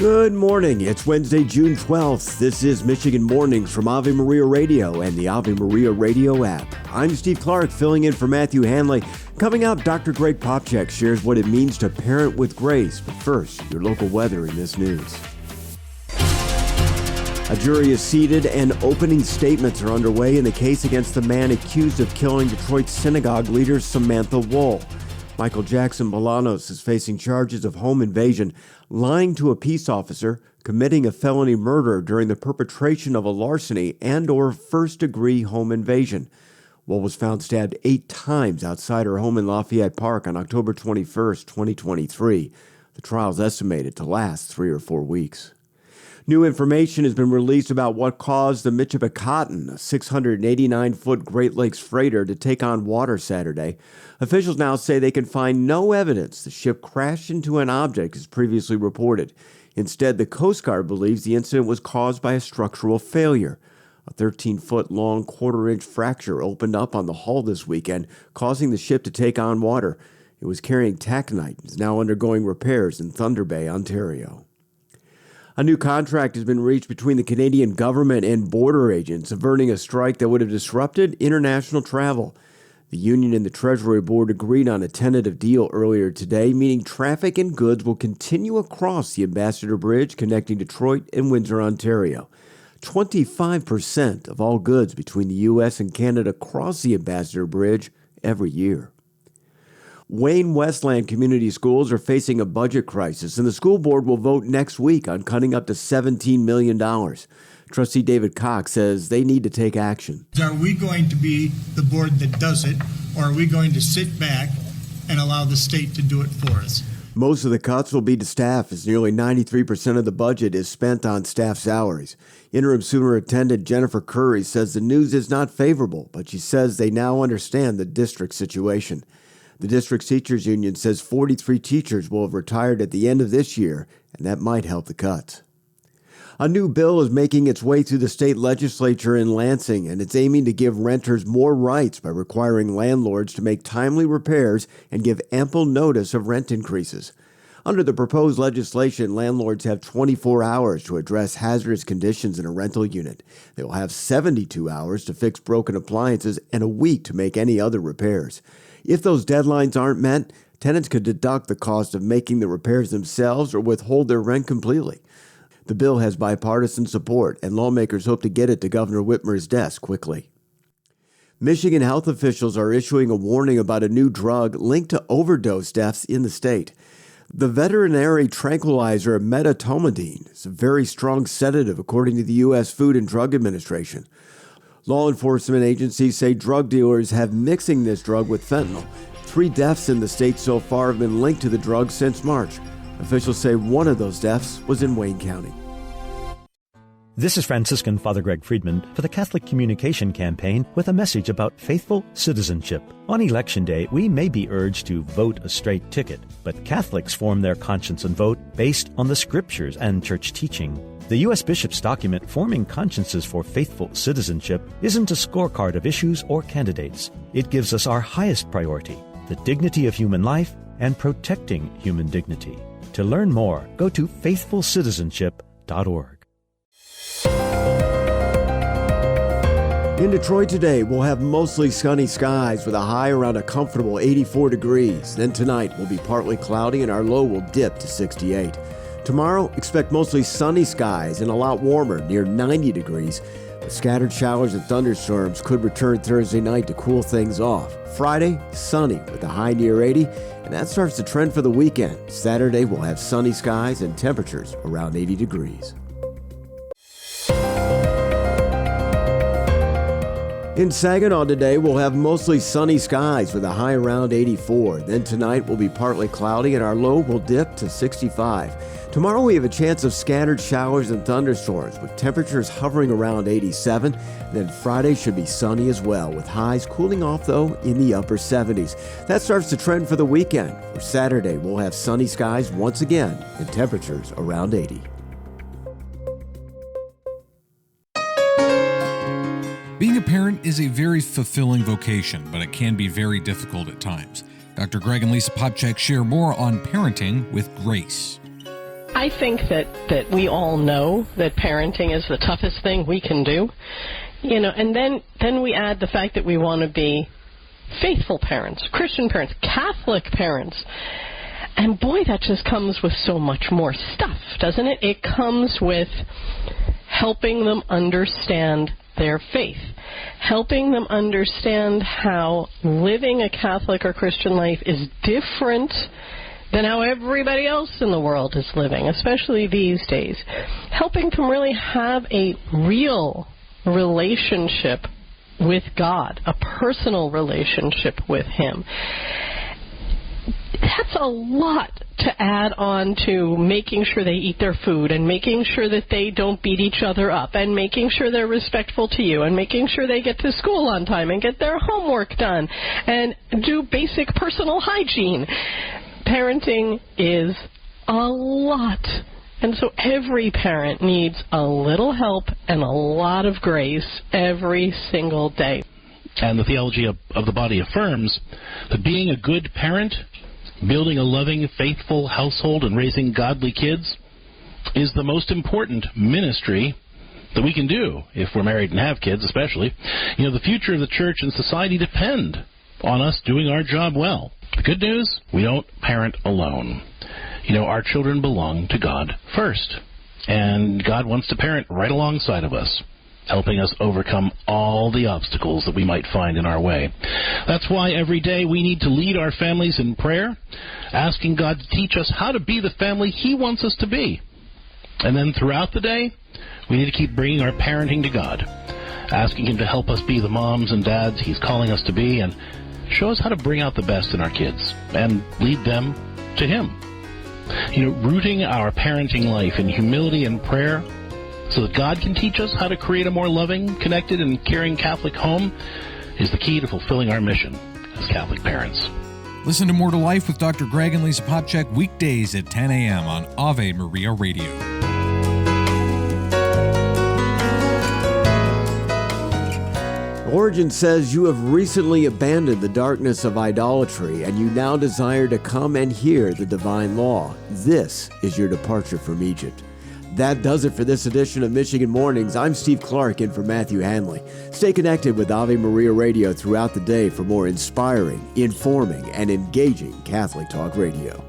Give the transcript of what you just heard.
Good morning. It's Wednesday, June 12th. This is Michigan Mornings from Ave Maria Radio and the Ave Maria Radio app. I'm Steve Clarke, filling in for Matthew Hanley. Coming up, Dr. Greg Popcak shares what it means to parent with grace. But first, your local weather in this news. A jury is seated and opening statements are underway in the case against the man accused of killing Detroit synagogue leader Samantha Woll. Michael Jackson Bolanos is facing charges of home invasion, lying to a peace officer, committing a felony murder during the perpetration of a larceny and/or first-degree home invasion. Woll was found stabbed 8 times outside her home in Lafayette Park on October 21st, 2023. The trial is estimated to last 3 or 4 weeks. New information has been released about what caused the Michipicoten, a 689-foot Great Lakes freighter, to take on water Saturday. Officials now say they can find no evidence the ship crashed into an object as previously reported. Instead, the Coast Guard believes the incident was caused by a structural failure. A 13-foot-long quarter-inch fracture opened up on the hull this weekend, causing the ship to take on water. It was carrying taconite and is now undergoing repairs in Thunder Bay, Ontario. A new contract has been reached between the Canadian government and border agents, averting a strike that would have disrupted international travel. The union and the Treasury Board agreed on a tentative deal earlier today, meaning traffic and goods will continue across the Ambassador Bridge connecting Detroit and Windsor, Ontario. 25% of all goods between the U.S. and Canada cross the Ambassador Bridge every year. Wayne-Westland community schools are facing a budget crisis, and the school board will vote next week on cutting up to $17 million. Trustee David Cox says they need to take action. Are we going to be the board that does it, or are we going to sit back and allow the state to do it for us? Most of the cuts will be to staff, as nearly 93% of the budget is spent on staff salaries. Interim Superintendent Jennifer Curry says the news is not favorable, but she says they now understand the district's situation. The district's teachers union says 43 teachers will have retired at the end of this year, and that might help the cuts. A new bill is making its way through the state legislature in Lansing, and it's aiming to give renters more rights by requiring landlords to make timely repairs and give ample notice of rent increases. Under the proposed legislation, landlords have 24 hours to address hazardous conditions in a rental unit. They will have 72 hours to fix broken appliances and a week to make any other repairs. If those deadlines aren't met, tenants could deduct the cost of making the repairs themselves or withhold their rent completely. The bill has bipartisan support, and lawmakers hope to get it to Governor Whitmer's desk quickly. Michigan health officials are issuing a warning about a new drug linked to overdose deaths in the state. The veterinary tranquilizer medetomidine is a very strong sedative, according to the U.S. Food and Drug Administration. Law enforcement agencies say drug dealers have mixing this drug with fentanyl. 3 deaths in the state so far have been linked to the drug since March. Officials say one of those deaths was in Wayne County. This is Franciscan Father Greg Friedman for the Catholic Communication Campaign with a message about faithful citizenship. On Election Day, we may be urged to vote a straight ticket, but Catholics form their conscience and vote based on the Scriptures and church teaching. The U.S. Bishop's document, Forming Consciences for Faithful Citizenship, isn't a scorecard of issues or candidates. It gives us our highest priority, the dignity of human life and protecting human dignity. To learn more, go to faithfulcitizenship.org. In Detroit today, we'll have mostly sunny skies with a high around a comfortable 84 degrees. Then tonight will be partly cloudy and our low will dip to 68. Tomorrow, expect mostly sunny skies and a lot warmer, near 90 degrees. But scattered showers and thunderstorms could return Thursday night to cool things off. Friday, sunny with a high near 80, and that starts the trend for the weekend. Saturday, we'll have sunny skies and temperatures around 80 degrees. In Saginaw today, we'll have mostly sunny skies with a high around 84. Then tonight will be partly cloudy and our low will dip to 65. Tomorrow we have a chance of scattered showers and thunderstorms with temperatures hovering around 87. Then Friday should be sunny as well with highs cooling off though in the upper 70s. That starts the trend for the weekend. For Saturday, we'll have sunny skies once again and temperatures around 80. Being a parent is a very fulfilling vocation, but it can be very difficult at times. Dr. Greg and Lisa Popcak share more on parenting with grace. I think that we all know that parenting is the toughest thing we can do, and then we add the fact that we want to be faithful parents, Christian parents, Catholic parents. And boy, that just comes with so much more stuff, doesn't it? It comes with helping them understand their faith, helping them understand how living a Catholic or Christian life is different than how everybody else in the world is living, especially these days. Helping them really have a real relationship with God, a personal relationship with Him. That's a lot to add on to making sure they eat their food and making sure that they don't beat each other up and making sure they're respectful to you and making sure they get to school on time and get their homework done and do basic personal hygiene. Parenting is a lot. And so every parent needs a little help and a lot of grace every single day. And the theology of the body affirms that being a good parent, building a loving, faithful household and raising godly kids is the most important ministry that we can do if we're married and have kids, especially. The future of the church and society depend on us doing our job well. The good news, we don't parent alone. Our children belong to God first, and God wants to parent right alongside of us, helping us overcome all the obstacles that we might find in our way. That's why every day we need to lead our families in prayer, asking God to teach us how to be the family He wants us to be. And then throughout the day, we need to keep bringing our parenting to God, asking Him to help us be the moms and dads He's calling us to be, and show us how to bring out the best in our kids and lead them to Him. Rooting our parenting life in humility and prayer so that God can teach us how to create a more loving, connected, and caring Catholic home is the key to fulfilling our mission as Catholic parents. Listen to More to Life with Dr. Greg and Lisa Popcak weekdays at 10 a.m. on Ave Maria Radio. Origin says you have recently abandoned the darkness of idolatry and you now desire to come and hear the divine law. This is your departure from Egypt. That does it for this edition of Michigan Mornings. I'm Steve Clarke in for Matthew Hanley. Stay connected with Ave Maria Radio throughout the day for more inspiring, informing, and engaging Catholic Talk Radio.